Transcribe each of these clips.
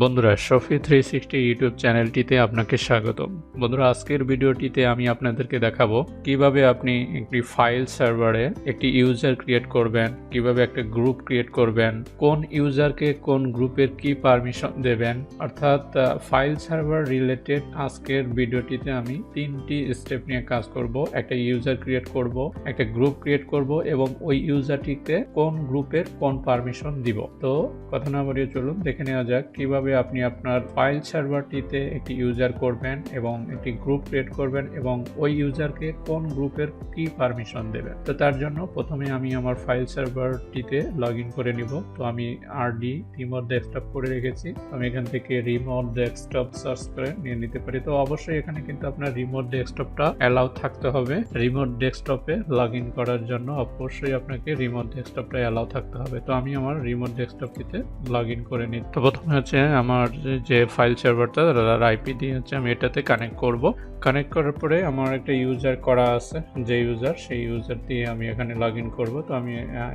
বন্ধুরা, শফি 360 ইউটিউব চ্যানেলটিতে আপনাকে স্বাগতম। বন্ধুরা, আজকের ভিডিওটিতে আমি আপনাদেরকে দেখাবো কিভাবে আপনি একটি ফাইল সার্ভারে একটি ইউজার ক্রিয়েট করবেন, কিভাবে একটা গ্রুপ ক্রিয়েট করবেন, কোন ইউজারকে কোন গ্রুপের কি পারমিশন দেবেন। অর্থাৎ ফাইল সার্ভার রিলেটেড আজকের ভিডিওটিতে আমি 3টি স্টেপ নিয়ে কাজ করব। একটা ইউজার ক্রিয়েট করব, একটা গ্রুপ ক্রিয়েট করব এবং ওই ইউজারটিতে কোন গ্রুপের কোন পারমিশন দিব। তো কথা না বাড়িয়ে চলুন দেখে নেওয়া যাক কিভাবে আপনি আপনার ফাইল সার্ভারটিতে একটি ইউজার করবেন এবং একটি গ্রুপ ক্রিয়েট করবেন এবং ওই ইউজারকে কোন গ্রুপের কি পারমিশন দেবেন। তো তার জন্য প্রথমে আমি আমার ফাইল সার্ভারটিতে লগ ইন করে নিব। তো আমি আরডি রিমোট ডেস্কটপ করে রেখেছি। আমি এখান থেকে রিমোট ডেস্কটপ সার্চ করে নিয়ে নিতে পারি। তো অবশ্যই এখানে কিন্তু আপনার রিমোট ডেস্কটপটা অ্যালাউ থাকতে হবে। রিমোট ডেস্কটপে লগ ইন করার জন্য অবশ্যই আপনাকে রিমোট ডেস্কটপটা অ্যালাউ থাকতে হবে। তো আমি আমার রিমোট ডেস্কটপটিতে লগ ইন করে নিই। তো প্রথমে হচ্ছে আমার যে ফাইল সার্ভারটা তার আইপি দিয়ে হচ্ছে আমি এটাতে কানেক্ট করব। কানেক্ট করার পরে আমার একটা ইউজার করা আছে, যে ইউজার সেই ইউজার দিয়ে আমি এখানে লগ ইন করবো। তো আমি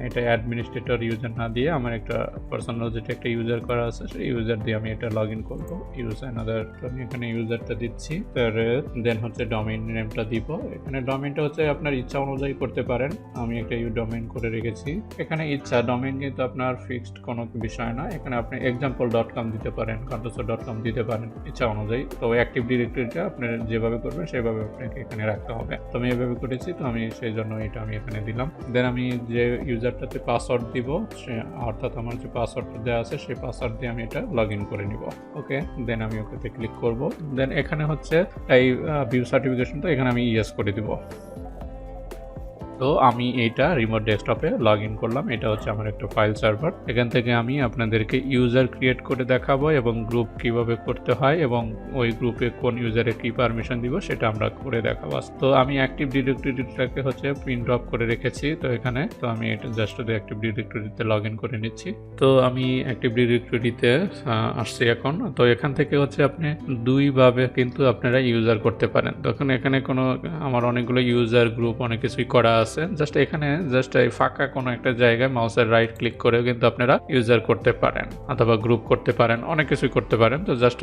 এটা অ্যাডমিনিস্ট্রেটর ইউজার না দিয়ে আমার একটা পার্সোনাল যেটা একটা ইউজার করা আছে সেই ইউজার দিয়ে আমি এটা লগ ইন করবো। ইউজ অ্যানাদার, তো আমি এখানে ইউজারটা দিচ্ছি। দেন হচ্ছে ডোমেইন নেমটা দিব। এখানে ডোমেইনটা হচ্ছে আপনার ইচ্ছা অনুযায়ী করতে পারেন। আমি একটা ডোমেইন করে রেখেছি। এখানে ইচ্ছা, ডোমেইন কিন্তু আপনার ফিক্সড কোনো বিষয় না। এখানে আপনি example.com দিতে পারেন, contoso.com দিতে পারেন ইচ্ছা অনুযায়ী। তো অ্যাক্টিভ ডিরেক্টরিটা আপনি যেভাবে করবেন সেভাবে আপনাকে এখানে রাখতে হবে। তো আমি এভাবে করেছি, তো আমি সেই জন্য এটা আমি এখানে দিলাম। দেন আমি যে ইউজারটাতে পাসওয়ার্ড দিব, অর্থাৎ আমার যে পাসওয়ার্ডটা দেওয়া আছে সেই পাসওয়ার্ড দিয়ে আমি এটা লগ ইন করে নিব। ওকে, দেন আমি ওকেতে ক্লিক করব। দেন এখানে হচ্ছে এই ভিউ সার্টিফিকেশন, তো এখানে আমি ইয়েস করে দিব। তো আমি এইটা রিমোট ডেস্কটপে লগ ইন করলাম। এটা হচ্ছে আমার একটা ফাইল সার্ভার। এখান থেকে আমি আপনাদেরকে ইউজার ক্রিয়েট করে দেখাবো এবং গ্রুপ কিভাবে করতে হয় এবং ওই গ্রুপে কোন ইউজারে কি পারমিশন দিব সেটা আমরা করে দেখাবো। তো আমি অ্যাক্টিভ ডিরেক্টরিটাকে হচ্ছে প্রিন্ট ড্রপ করে রেখেছি। তো এখানে তো আমি এটা জাস্ট অ্যাক্টিভ ডিরেক্টরিতে লগ ইন করে নিচ্ছি। তো আমি অ্যাক্টিভ ডিরেক্টরিতে আসছি এখন। তো এখান থেকে হচ্ছে আপনি দুইভাবে কিন্তু আপনারা ইউজার করতে পারেন। তখন এখানে কোনো আমার অনেকগুলো ইউজার গ্রুপ অনেক কিছুই করা আছে। জাস্ট এখানে জাস্ট এই ফাঁকা কোনো একটা জায়গায় মাউসের রাইট ক্লিক করেও কিন্তু আপনারা ইউজার করতে পারেন অথবা গ্রুপ করতে পারেন, অনেক কিছুই করতে পারেন। তো জাস্ট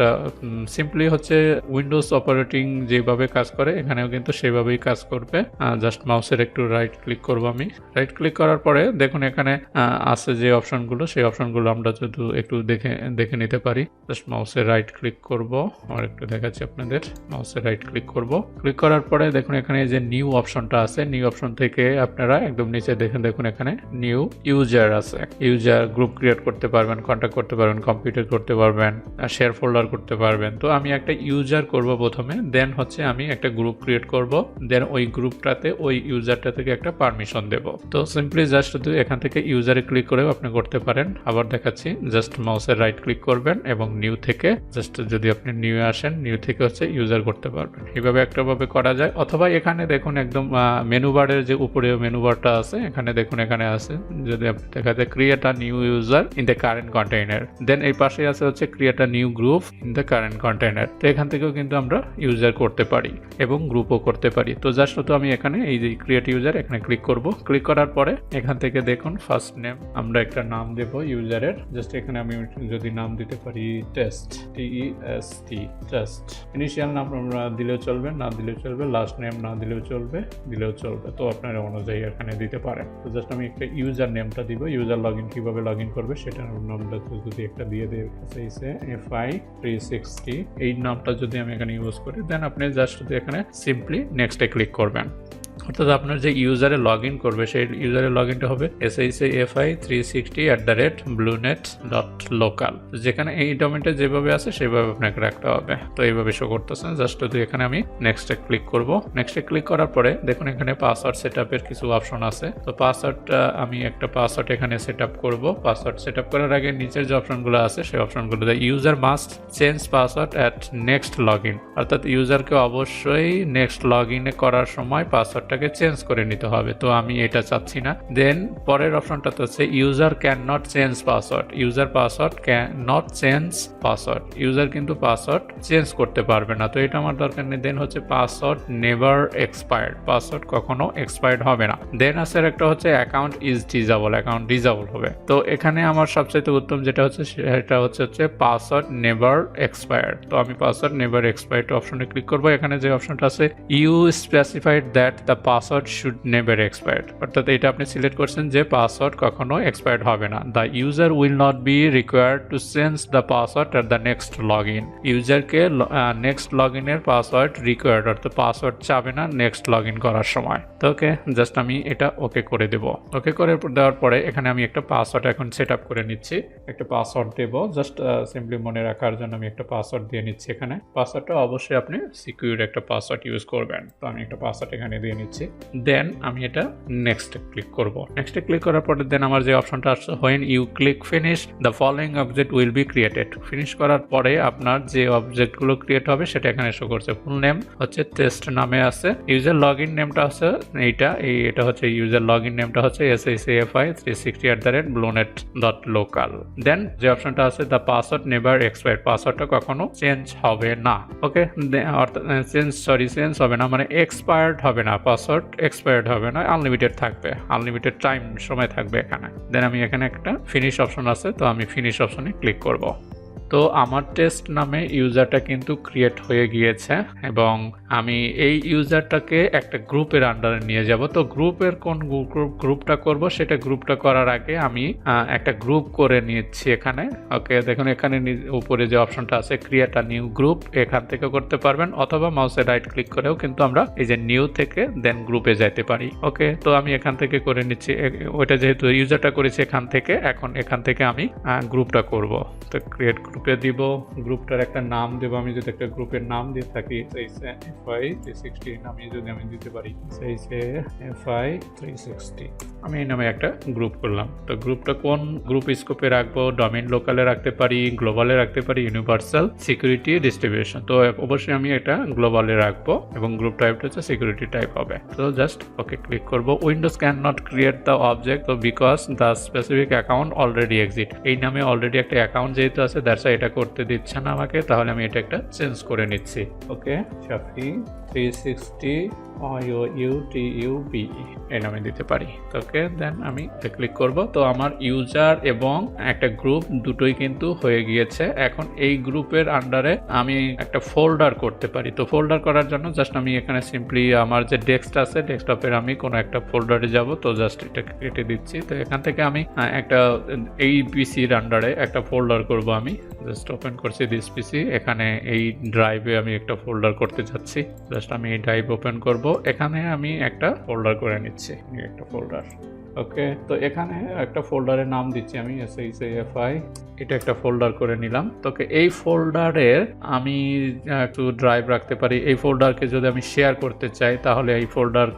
সিম্পলি হচ্ছে উইন্ডোজ অপারেটিং যেভাবে কাজ করে এখানেও কিন্তু সেভাবেই কাজ করবে। জাস্ট মাউসের একটু রাইট ক্লিক করবো আমি। রাইট ক্লিক করার পরে দেখুন এখানে আছে যে অপশনগুলো, সেই অপশনগুলো আমরা যদি একটু দেখে নিতে পারি। জাস্ট মাউসের রাইট ক্লিক করব, আর একটু দেখাচ্ছি আপনাদের। মাউসের রাইট ক্লিক করব। ক্লিক করার পরে দেখুন এখানে যে নিউ অপশনটা আছে, নিউ অপশন থেকে আপনারা একদম নিচে দেখুন এখানে নিউ ইউজার আছে। ইউজার গ্রুপ ক্রিয়েট করতে পারবেন, কন্ট্যাক্ট করতে পারবেন, কম্পিউটার করতে পারবেন, শেয়ার ফোল্ডার করতে পারবেন। তো আমি একটা ইউজার করব প্রথমে, দেন হচ্ছে আমি একটা গ্রুপ ক্রিয়েট করব, দেন ওই গ্রুপটাতে ওই ইউজারটা থেকে একটা পারমিশন দেব। তো সিম্পলি জাস্ট এখান থেকে ইউজারে ক্লিক করেও আপনি করতে পারেন। আবার দেখাচ্ছি, জাস্ট মাউসের রাইট ক্লিক করবেন এবং নিউ থেকে জাস্ট যদি আপনি নিউ আসেন, নিউ থেকে হচ্ছে ইউজার করতে পারবেন। এইভাবে একটাভাবে করা যায়। অথবা এখানে দেখুন একদম মেনু বারের যে উপরে মেনু বারটা আছে এখানে দেখুন এখানে আছে, যদি আপনি দেখা যায় create a new user in the current container, then এই পাশে আছে হচ্ছে create a new group in the current container. তো এখান থেকেও কিন্তু আমরা ইউজার করতে পারি এবং গ্রুপও করতে পারি। তো জাস্ট তো আমি এখানে এই যে ক্রিয়েট ইউজার এখানে ক্লিক করব। ক্লিক করার পরে এখান থেকে দেখুন ফার্স্ট নেম আমরা একটা নাম দেব ইউজারের। জাস্ট এখানে আমি যদি নাম দিতে পারি টেস্ট, TEST, টেস্ট। ইনিশিয়াল নাম আমরা দিলেও চলবে, না দিলেও চলবে, লাস্ট নেম না দিলেও চলবে, দিলেও চলবে। তো আপনার অনুযায়ী এখানে দিতে পারেন। তো জাস্ট আমি একটা ইউজার নেমটা দিব। ইউজার লগ ইন কিভাবে লগ ইন করবে সেটার নামটা যদি একটা দিয়ে দেয় FI360, এই নামটা যদি আমি এখানে ইউজ করি, দেন আপনি জাস্ট এখানে সিম্পলি নেক্সটে ক্লিক করবেন। অর্থাৎ আপনার যে ইউজারে লগ ইন করবে সেই ইউজারে লগ ইনটা হবে SHFI360@bluenet.local। যেখানে এই ডোমেইনটা যেভাবে আছে সেভাবে আপনাকে রাখতে হবে। তো এইভাবে শো করতেছেন। জাস্ট যদি এখানে আমি নেক্সটে ক্লিক করব। নেক্সটে ক্লিক করার পরে দেখুন এখানে পাসওয়ার্ড সেটআপের কিছু অপশন আছে। তো পাসওয়ার্ডটা আমি একটা পাসওয়ার্ড এখানে সেটআপ করব। পাসওয়ার্ড সেটআপ করার আগে নিচের যে অপশনগুলো আছে সেই অপশনগুলোতে user must change password at next log in, অর্থাৎ ইউজারকে অবশ্যই নেক্সট লগ ইনে করার সময় পাসওয়ার্ডটা পাসওয়ার্ডটাকে চেঞ্জ করে নিতে হবে, তো আমি এটা চাচ্ছি না। দেন পরের অপশনটাতে হচ্ছে user can not change password, user password can not change password, user কিন্তু পাসওয়ার্ড চেঞ্জ করতে পারবে না, তো এটা আমার দরকার নেই। দেন হচ্ছে পাসওয়ার্ড নেভার এক্সপায়ার্ড, পাসওয়ার্ড কখনো এক্সপায়ার্ড হবে না। দেন আছে একটা হচ্ছে account is disable, account disable হবে। তো এখানে আমার সবচাইতে উত্তম যেটা হচ্ছে সেটা হচ্ছে পাসওয়ার্ড নেভার এক্সপায়ার্ড, তো আমি পাসওয়ার্ড নেভার এক্সপায়ার্ড অপশনে ক্লিক করবো। এখানে যে অপশনটা আছে you specified that the password should never expired, অর্থাৎ এটা আপনি সিলেক্ট করছেন যে পাসওয়ার্ড কখনো এক্সপায়ার্ড হবে না। The user will not be required to change the password at the next log in, ইউজারকে নেক্সট লগ ইনের পাসওয়ার্ড রিকোয়ার্ড, অর্থাৎ পাসওয়ার্ড চাবে না নেক্সট লগ ইন করার সময়। তো ওকে, জাস্ট আমি এটা ওকে করে দেবো। ওকে করে দেওয়ার পরে এখানে আমি একটা পাসওয়ার্ড এখন সেট আপ করে নিচ্ছি, একটা পাসওয়ার্ড দেবো জাস্ট সিম্পলি মনে রাখার জন্য আমি একটা পাসওয়ার্ড দিয়ে নিচ্ছি। এখানে পাসওয়ার্ডটা অবশ্যই আপনি সিকিউর একটা পাসওয়ার্ড ইউজ করবেন, তো আমি একটা পাসওয়ার্ড এখানে দিয়ে নিচ্ছি। দেন আমি এটা নেক্সটে ক্লিক করব। নেক্সটে ক্লিক করার পরে দেন আমার যে অপশনটা আসছে when you click finish the following object will be created, finish করার পরে আপনার যে অবজেক্টগুলো ক্রিয়েট হবে সেটা এখানে শো করছে। ফুল নেম হচ্ছে টেস্ট নামে আছে, ইউজার লগ ইন নেমটা হচ্ছে এটা হচ্ছে ইউজার লগ ইন নেমটা হচ্ছে SACFI360@bluenet.local। দেন যে অপশনটা আছে দ্য পাসওয়ার্ড নেভার এক্সপায়ার্ড, পাসওয়ার্ডটা কখনো চেঞ্জ হবে না। ওকে, অর্থাৎ চেঞ্জ হবে না মানে এক্সপায়ার্ড হবে না, পাসওয়ার্ড এক্সপায়ার্ড হবে না, আনলিমিটেড থাকবে, আনলিমিটেড টাইম সময় থাকবে এখানে। দেন আমি এখানে একটা ফিনিশ অপশন আছে, তো আমি ফিনিশ অপশনে ক্লিক করব। তো আমার টেস্ট নামে ইউজারটা কিন্তু ক্রিয়েট হয়ে গিয়েছে এবং আমি এই ইউজারটাকে একটা গ্রুপের আন্ডারে নিয়ে যাব। তো গ্রুপের কোন গ্রুপটা করব সেটা গ্রুপটা করার আগে আমি একটা গ্রুপ করে নিচ্ছি এখানে। ওকে, দেখুন এখানে উপরে যে অপশনটা আছে ক্রিয়েট আ নিউ গ্রুপ, এখান থেকে করতে পারবেন অথবা মাউসে রাইট ক্লিক করেও কিন্তু আমরা এই যে নিউ থেকে দেন গ্রুপে যাইতে পারি। ওকে, তো আমি এখান থেকে করে নিচ্ছি, ওইটা যেহেতু ইউজারটা করেছি এখান থেকে, এখন এখান থেকে আমি গ্রুপটা করব। তো ক্রিয়েট গ্রুপে দিব, গ্রুপটার একটা নাম দেব। আমি যদি একটা গ্রুপের নাম দিয়ে থাকি FI360 নামে যদি আমি দিতে পারি FI360, আমি এই নামে একটা গ্রুপ করলাম। তো গ্রুপটা কোন গ্রুপ স্কোপে রাখবো, ডোমেইন লোকালে রাখতে পারি, গ্লোবালে রাখতে পারি, ইউনিভার্সাল, সিকিউরিটি, ডিস্ট্রিবিউশন। তো অবশ্যই আমি এটা গ্লোবালে রাখবো এবং গ্রুপ টাইপটা হচ্ছে সিকিউরিটি টাইপ হবে। তো জাস্ট ওকে ক্লিক করব। Windows can not create the object তো because the specific account already exist, এই নামে অলরেডি একটা অ্যাকাউন্ট যেহেতু আছে দ্যাটস এটা করতে দিচ্ছে না আমাকে, তাহলে আমি এটা একটা চেঞ্জ করে নিচ্ছি। ওকে, Shafi360 IOUTUBE এই নামে দিতে পারি। ওকে, দেন আমি ক্লিক করব। তো আমার ইউজার এবং একটা গ্রুপ দুটোই কিন্তু হয়ে গিয়েছে। এখন এই গ্রুপের আন্ডারে আমি একটা ফোল্ডার করতে পারি। তো ফোল্ডার করার জন্য জাস্ট আমি এখানে সিম্পলি আমার যে ডেস্কটপ আছে ডেস্কটপের আমি কোনো একটা ফোল্ডারে যাব, তো জাস্ট এটা কেটে দিচ্ছি। তো এখান থেকে আমি একটা এই পিসির আন্ডারে একটা ফোল্ডার করব। আমি জাস্ট ওপেন করছি দিস পিসি, এখানে এই ড্রাইভে আমি একটা ফোল্ডার করতে যাচ্ছি। জাস্ট আমি এই ড্রাইভ ওপেন করব, এখানে আমি একটা ফোল্ডার করে নিচ্ছি, একটা ফোল্ডার। ওকে, তো এখানে একটা ফোল্ডারের নাম দিচ্ছি আমি SACFI, এটা একটা ফোল্ডার করে নিলাম। তোকে এই ফোল্ডারের আমি একটু ড্রাইভ রাখতে পারি। এই ফোল্ডারকে যদি আমি শেয়ার করতে চাই তাহলে এই ফোল্ডার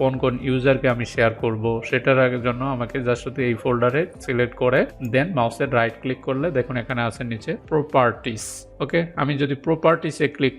কোন কোন ইউজারকে আমি শেয়ার করব সেটার জন্য আমাকে জাস্ট এই ফোল্ডারে সিলেক্ট করে দেন মাউসের রাইট ক্লিক করলে দেখুন এখানে আছে নিচে প্রপার্টিস। ওকে, আমি যদি প্রপার্টিসে ক্লিক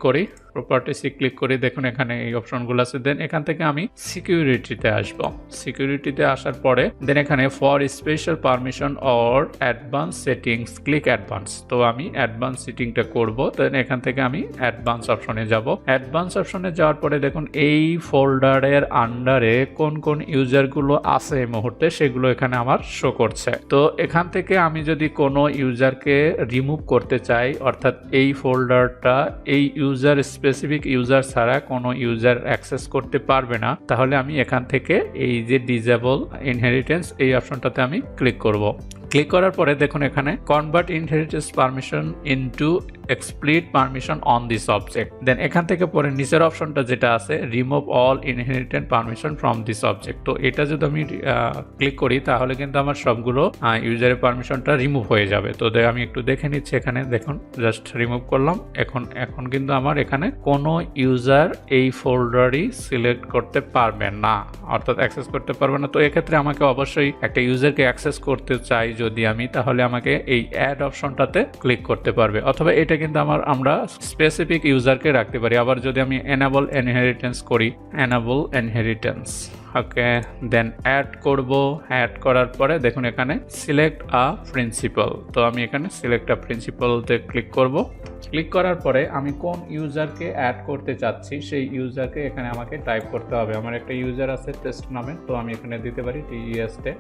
করি, দেখুন এখানে এই অপশনগুলো আছে। দেন এখান থেকে আমি সিকিউরিটিতে আসব। সিকিউরিটিতে আসার পরে দেন এখানে for special permission or advance settings click advance, তো আমি অ্যাডভান্স সেটিংটা করব। দেন এখান থেকে আমি অ্যাডভান্স অপশনে যাব। অ্যাডভান্স অপশনে যাওয়ার পরে দেখুন এই ফোল্ডারের আন্ডারে কোন কোন ইউজারগুলো আছে এই মুহূর্তে সেগুলো এখানে আমার শো করছে। তো এখান থেকে আমি যদি কোনো ইউজারকে রিমুভ করতে চাই, অর্থাৎ এই ফোল্ডারটা এই ইউজার স্পেসিফিক ইউজার ছাড়া কোনো ইউজার অ্যাক্সেস করতে পারবে না, তাহলে আমি এখান থেকে এই যে ডিসেবল ইনহেরিটেন্স এই অপশনটাতে আমি ক্লিক করব। ক্লিক করার পরে দেখুন এখানে convert inheritance permission into explicit permission on this object. Then এখান থেকে পরে নিচের অপশনটা যেটা আছে remove all inherited permission from this object, তো এটা যদি আমি ক্লিক করি তাহলে কিন্তু আমার সবগুলো ইউজারের পারমিশনটা রিমুভ হয়ে যাবে। তো আমি একটু দেখে নিচ্ছি, এখানে দেখুন জাস্ট রিমুভ করলাম। এখন কিন্তু আমার এখানে কোনো ইউজার এই ফোল্ডারই সিলেক্ট করতে পারবে না, অর্থাৎ অ্যাক্সেস করতে পারবে না। তো এক্ষেত্রে আমাকে অবশ্যই একটা ইউজারকে অ্যাক্সেস করতে চাই যদি আমি, তাহলে আমাকে এই অ্যাড অপশনটাতে ক্লিক করতে পারবে, অথবা এটা এটা কিন্তু আমরা স্পেসিফিক ইউজারকে রাখতে পারি। আবার যদি আমি এনেবল ইনহেরিটেন্স করি, এনেবল ইনহেরিটেন্স, ওকে, দেন অ্যাড করব। অ্যাড করার পরে দেখুন এখানে সিলেক্ট আ প্রিন্সিপাল, তো আমি এখানে সিলেক্ট আ প্রিন্সিপালতে ক্লিক করব। ক্লিক করার পরে আমি কোন ইউজারকে অ্যাড করতে চাচ্ছি সেই ইউজারকে এখানে আমাকে টাইপ করতে হবে। আমার একটা ইউজার আছে টেস্ট নামে, তো আমি এখানে দিতে পারি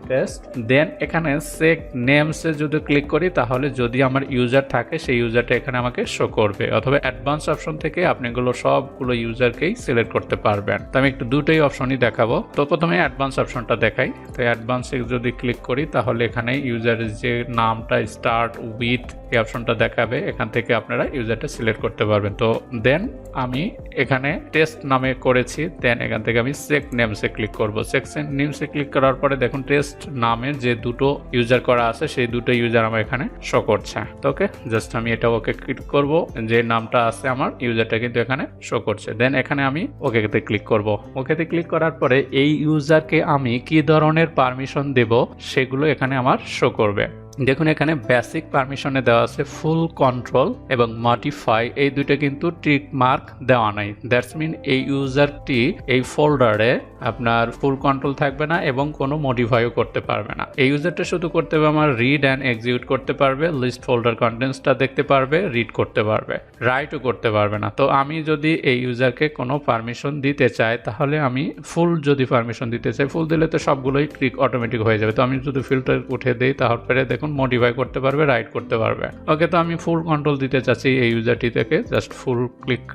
টেস্ট। দেন এখানে চেক নেমসে যদি ক্লিক করি তাহলে যদি আমার ইউজার থাকে সেই ইউজারটা এখানে আমাকে শো করবে, অথবা অ্যাডভান্স অপশন থেকে আপনি এগুলো সবগুলো ইউজারকেই সিলেক্ট করতে পারবেন। তো আমি একটু দুটোই অপশনই দেখাবো। তো প্রথমে অ্যাডভান্স অপশনটা দেখাই। তো অ্যাডভান্সে যদি ক্লিক করি তাহলে এখানে ইউজারের যে নামটা স্টার্ট উইথ এই অপশনটা দেখাবে, এখান থেকে আপনারা ইউজারটা সিলেক্ট করতে পারবেন। তো দেন আমি এখানে টেস্ট নামে করেছি, দেন এখান থেকে আমি চেক নেমসে ক্লিক করব। চেক নেমসে ক্লিক করার পরে দেখুন টেস্ট নামের যে দুটো ইউজার করা আছে সেই দুটো ইউজার আমার এখানে শো করছে। তো ওকে, জাস্ট আমি এটা ওকে ক্লিক করব, যে নামটা আছে আমার ইউজারটা কিন্তু এখানে শো করছে। দেন এখানে আমি ওকেতে ক্লিক করব। ওকেতে ক্লিক করার পরে এই ইউজারকে আমি কি ধরনের পারমিশন দেব সেগুলো এখানে আমার শো করবে। দেখুন এখানে বেসিক পারমিশনে দেওয়া আছে ফুল কন্ট্রোল এবং মডিফাই, এই দুইটা কিন্তু ট্রিক মার্ক দেওয়া নাই। দ্যাটস মিন এই ইউজারটি এই ফোল্ডারে আপনার ফুল কন্ট্রোল থাকবে না এবং কোনো মডিফাইও করতে পারবে না। এই ইউজারটা শুধু করতে হবে আমার রিড অ্যান্ড এক্সিকিউট করতে পারবে, লিস্ট ফোল্ডার কন্টেন্টসটা দেখতে পারবে, রিড করতে পারবে, রাইটও করতে পারবে না। তো আমি যদি এই ইউজারকে কোনো পারমিশন দিতে চাই তাহলে আমি ফুল যদি পারমিশন দিতে চাই, ফুল দিলে তো সবগুলোই ক্লিক অটোমেটিক হয়ে যাবে। তো আমি যদি ফিল্টার উঠে দিই তারপরে দেখুন মডিফাই করতে পারবে, রাইট করতে পারবে। ওকে, তো আমি ফুল কন্ট্রোল দিতে চাচ্ছি এই ইউজারটি থেকে, জাস্ট ফুল ক্লিক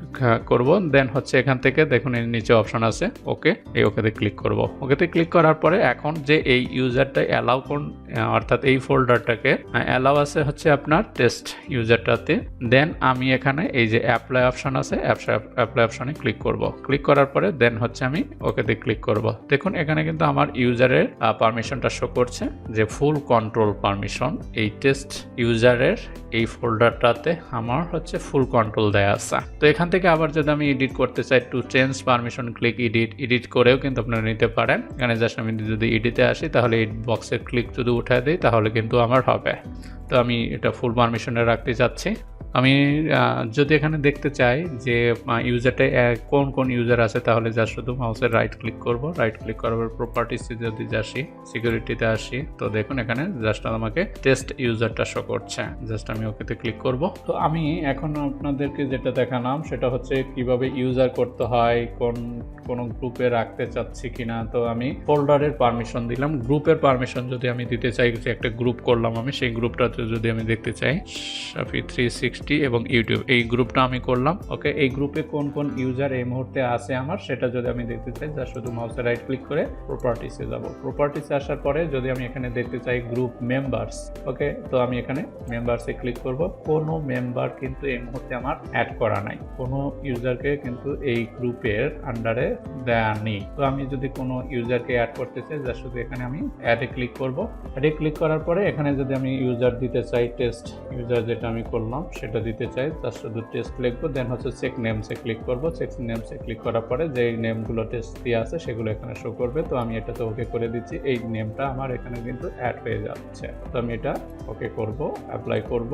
করব। দেন হচ্ছে এখান থেকে দেখুন এর নিচে অপশন আছে ওকে, এই ওকেতে ক্লিক করব। ওকেতে ক্লিক করার পরে এখন যে এই ইউজারটা অ্যালাউ কোন, অর্থাৎ এই ফোল্ডারটাকে অ্যালাউ আছে হচ্ছে আপনার টেস্ট ইউজারটাতে। দেন আমি এখানে এই যে অ্যাপ্লাই অপশন আছে, অ্যাপ্লাই অপশনে ক্লিক করব। ক্লিক করার পরে দেন হচ্ছে আমি ওকেতে ক্লিক করব। দেখুন এখানে কিন্তু আমার ইউজারের পারমিশনটা শো করছে যে ফুল কন্ট্রোল পারমিশন, এই টেস্ট ইউজারের এই ফোল্ডারটাতে আমার হচ্ছে ফুল কন্ট্রোল দেয়া আছে। তো এখান থেকে আবার যদি আমি এডিট করতে চাই, to change permission click edit করেও কিন্তু আপনারা নিতে পারেন। এখানে জাস্ট আমি যদি এডিটে আসি তাহলে এই বক্সে ক্লিক যদি উঠায় দিই তাহলে কিন্তু আমার হবে। তো আমি এটা ফুল পারমিশনে রাখতে চাচ্ছি। আমি যদি এখানে দেখতে চাই যে ইউজারটা কোন কোন ইউজার আছে তাহলে জাস্ট শুধু মাউসের রাইট ক্লিক করব। রাইট ক্লিক করার পর প্রপার্টিসে যদি আসি, সিকিউরিটিতে আসি, তো দেখুন এখানে জাস্ট আমাকে টেস্ট ইউজারটা শো করছে। জাস্ট আমি ওকেতে ক্লিক করব। তো আমি এখন আপনাদেরকে যেটা দেখালাম সেটা হচ্ছে কিভাবে ইউজার করতে হয়, কোন গ্রুপে রাখতে চাচ্ছি কিনা। তো আমি ফোল্ডারের পারমিশন দিলাম, গ্রুপের পারমিশন যদি আমি দিতে চাই, যে একটা গ্রুপ করলাম আমি, সেই গ্রুপটাতে যদি আমি দেখতে চাই শাফি 360 এবং ইউটিউব, এই গ্রুপটা আমি করলাম। ওকে, এই গ্রুপে কোন কোন ইউজার এই মুহূর্তে আছে আমার সেটা যদি আমি দেখতে চাই, যা শুধু মাউসে রাইট ক্লিক করে প্রপার্টিসে যাব। প্রপার্টিসে আসার পরে যদি আমি এখানে দেখতে চাই গ্রুপ মেম্বার্স, ওকে, তো আমি এখানে মেম্বার্সে ক্লিক করব। কোনো মেম্বার কিন্তু এই মুহূর্তে আমার অ্যাড করা নাই, কোনো ইউজারকে কিন্তু এই গ্রুপের আন্ডারে দেয়া নেই। তো আমি যদি কোনো ইউজারকে অ্যাড করতে চাই, যা শুধু এখানে আমি অ্যাডে ক্লিক করব। অ্যাডে ক্লিক করার পরে এখানে যদি আমি ইউজার দিতে চাই, টেস্ট ইউজার যেটা আমি করলাম সেটা দিতে চাই, তার শুধু টেস্ট লিখবো। দেন হচ্ছে চেক নেমসে ক্লিক করব। চেক নেমসে ক্লিক করার পরে যে নেমগুলো টেস্ট দিয়ে আছে সেগুলো এখানে শো করবে। তো আমি এটা তো ওকে করে দিচ্ছি, এই নেমটা আমার এখানে কিন্তু অ্যাড হয়ে যাচ্ছে। তো আমি এটা ওকে করব, অ্যাপ্লাই করব,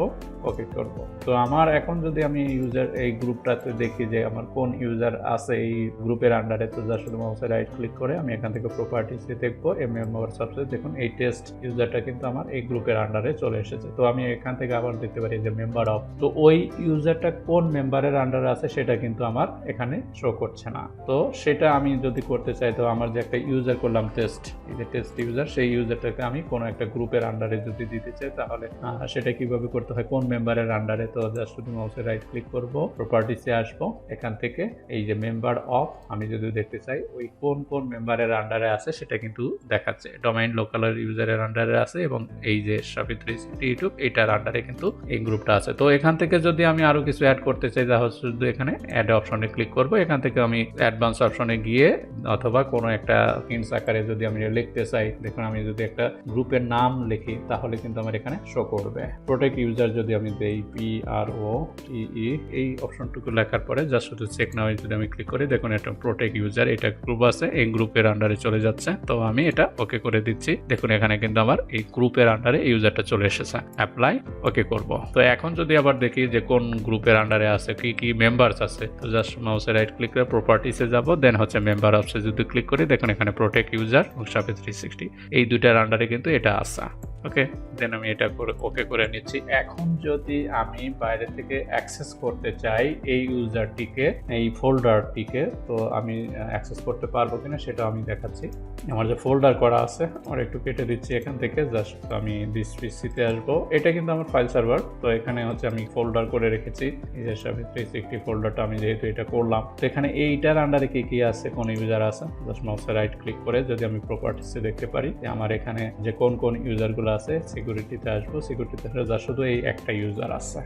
ওকে করব। তো আমার এখন যদি আমি ইউজার এই গ্রুপটাতে দেখি যে আমার কোন ইউজার আছে এই গ্রুপের আন্ডারে, তো যা শুধু মাউসে রাইট ক্লিক করে আমি এখান থেকে প্রপার্টিসে দেখবো এই মেম্বার সাবসে, দেখুন এই টেস্ট ইউজারটা কিন্তু আমার এই গ্রুপের আন্ডারে চলে এসেছে। তো আমি এখান থেকে আবার দেখতে পারি যে মেম্বার অফ, তো ওই ইউজারটা কোন মেম্বারের আন্ডারে আছে সেটা কিন্তু আমার এখানে শো করছে না। তো সেটা আমি যদি করতে চাই, তো আমার যে একটা ইউজার করলাম টেস্ট, এই যে টেস্ট ইউজার, সেই ইউজারটাকে আমি কোনো একটা গ্রুপের আন্ডারে যদি দিতে চাই তাহলে সেটা কিভাবে করতে হয়, কোন মেম্বারের আন্ডারে। তো জাস্ট শুধু মাউসে রাইট ক্লিক করব, প্রপার্টিসে আসবো, এখান থেকে এই যে মেম্বার অফ আমি যদি দেখতে চাই ওই কোন কোন মেম্বারের আন্ডারে আছে সেটা কিন্তু দেখাচ্ছে। ডোমাইন লোকালের ইউজারের আন্ডারে আছে এবং এই যে শাফি 360 ইউটিউব এটার আন্ডারে কিন্তু এই গ্রুপটা আছে। তো এখান থেকে যদি আমি আরো কিছু অ্যাড করতে চাই, তাহলে শুধু এখানে অ্যাড অপশনে ক্লিক করব। এখান থেকে আমি অ্যাডভান্স অপশনে গিয়ে অথবা কোনো একটা হিন্টস আকারে যদি আমি লিখতে চাই, দেখুন আমি যদি একটা গ্রুপের নাম লিখি তাহলে কিন্তু আমার এখানে শো করবে। প্রোটেক্ট ইউজার যদি আমি দেই PROTE, এই অপশনটুকু লেখার পরে জাস্ট শুধু চেক নাও যদি আমি ক্লিক করি, দেখুন এটা প্রোটেক্ট ইউজার, এটা গ্রুপ আছে, এই গ্রুপের আন্ডারে চলে যাচ্ছে। তো আমি এটা ওকে করে দিচ্ছি। দেখুন এখানে কিন্তু আমার এই গ্রুপের আন্ডারে ইউজারটা চলে এসেছে। অ্যাপ্লাই ওকে করব। তো এখন যদি আবার দেখি যে কোন গ্রুপের আন্ডারে আছে, কি কি মেম্বার্স আছে। তো জাস্ট মাউসে রাইট ক্লিক করে প্রপার্টিসে যাব, দেন হচ্ছে মেম্বার অপশনে যদি ক্লিক করি দেখুন এখানে প্রোটেক্ট ইউজার এবং শাপে 360 এই দুইটার আন্ডারে কিন্তু এটা আছে। ওকে, দেন আমি এটা করে ওকে করে নিচ্ছি। এখন যদি আমি বাইরে থেকে অ্যাক্সেস করতে চাই এই ইউজারটিকে, এই ফোল্ডারটিকে, তো আমি অ্যাক্সেস করতে পারবো কিনা সেটা আমি দেখাচ্ছি। আমার যে ফোল্ডার করা আছে আমার একটু কেটে দিচ্ছি এখান থেকে, জাস্ট আমি দিস পিসিতে আসবো। এটা কিন্তু আমার ফাইল সার্ভার, তো এখানে হচ্ছে আমি ফোল্ডার করে রেখেছি নিজের সাথে 360 ফোল্ডারটা আমি যেহেতু এটা করলাম। তো এখানে এইটার আন্ডারে কি কি আছে, কোন ইউজার আছে, জাস্ট মাউসে রাইট ক্লিক করে যদি আমি প্রপার্টিসে দেখতে পারি যে আমার এখানে যে কোন কোন ইউজারগুলো আছে, সিকিউরিটিতে আসবো, সিকিউরিটিতে যা শুধু এই একটা ইউজার আছে।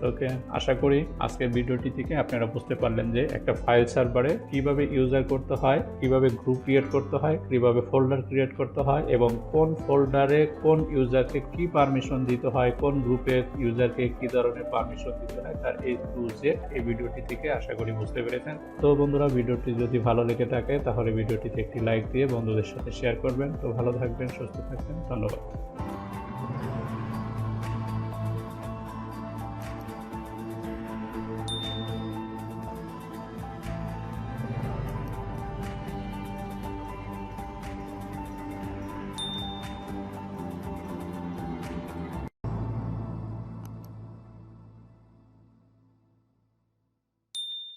ওকে, আশা করি আজকের ভিডিওটি থেকে আপনারা বুঝতে পারলেন যে একটা ফাইল সার্ভারে কিভাবে ইউজার করতে হয়, কিভাবে গ্রুপ ক্রিয়েট করতে হয়, কিভাবে ফোল্ডার ক্রিয়েট করতে হয় এবং কোন ফোল্ডারে কোন ইউজারকে কি পারমিশন দিতে হয়, কোন গ্রুপের ইউজারকে কি ধরনের পারমিশন দিতে হয়, তার এই টুলসে এই ভিডিওটি থেকে আশা করি বুঝতে পেরেছেন। তো বন্ধুরা, ভিডিওটি যদি ভালো লেগে থাকে তাহলে ভিডিওটিতে একটি লাইক দিয়ে বন্ধুদের সাথে শেয়ার করবেন। তো ভালো থাকবেন, সুস্থ থাকবেন, ধন্যবাদ।